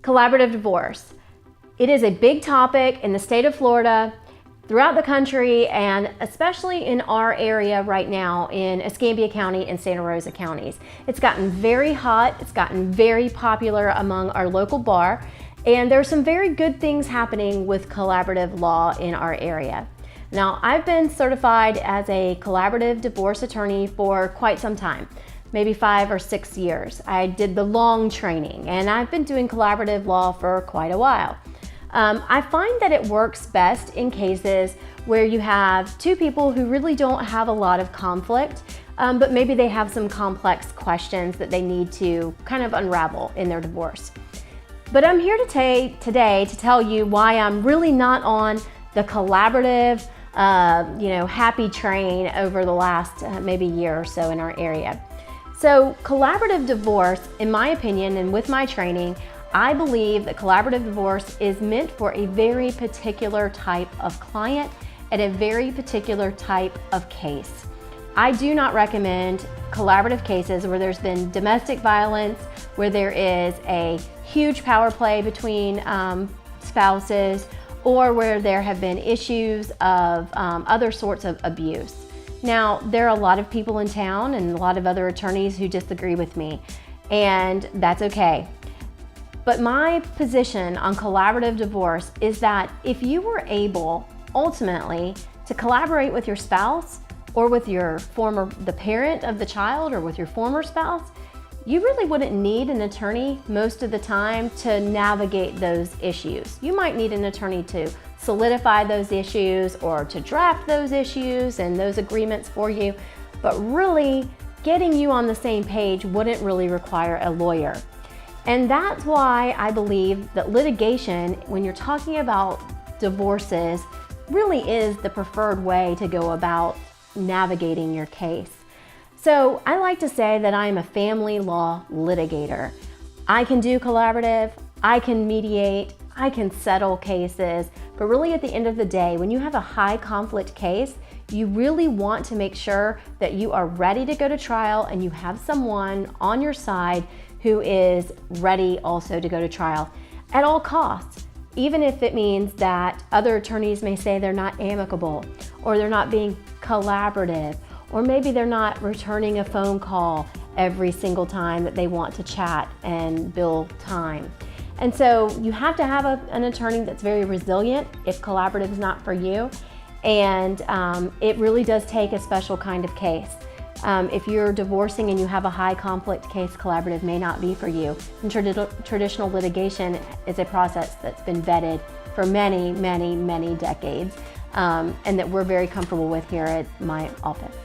Collaborative divorce. It is a big topic in the state of Florida, throughout the country, and especially in our area right now in Escambia County and Santa Rosa counties. It's gotten very hot, it's gotten very popular among our local bar, and there's some very good things happening with collaborative law in our area. Now, I've been certified as a collaborative divorce attorney for quite some time, maybe 5 or 6 years. I did the long training, and I've been doing collaborative law for quite a while. I find that it works best in cases where you have two people who really don't have a lot of conflict, but maybe they have some complex questions that they need to kind of unravel in their divorce. But I'm here today to tell you why I'm really not on the collaborative, happy train over the last maybe year or so in our area. So collaborative divorce, in my opinion and with my training, I believe that collaborative divorce is meant for a very particular type of client and a very particular type of case. I do not recommend collaborative cases where there's been domestic violence, where there is a huge power play between spouses, or where there have been issues of other sorts of abuse. Now, there are a lot of people in town and a lot of other attorneys who disagree with me, and that's okay. But my position on collaborative divorce is that if you were able, ultimately, to collaborate with your spouse or with the parent of the child or with your former spouse, you really wouldn't need an attorney most of the time to navigate those issues. You might need an attorney to solidify those issues or to draft those issues and those agreements for you, but really getting you on the same page wouldn't really require a lawyer. And that's why I believe that litigation, when you're talking about divorces, really is the preferred way to go about navigating your case. So I like to say that I am a family law litigator. I can do collaborative, I can mediate, I can settle cases, but really at the end of the day, when you have a high conflict case, you really want to make sure that you are ready to go to trial and you have someone on your side who is ready also to go to trial at all costs, even if it means that other attorneys may say they're not amicable, or they're not being collaborative, or maybe they're not returning a phone call every single time that they want to chat and bill time. And so you have to have an attorney that's very resilient if collaborative is not for you, and it really does take a special kind of case. If you're divorcing and you have a high conflict case, collaborative may not be for you. And traditional litigation is a process that's been vetted for many, many, many decades, and that we're very comfortable with here at my office.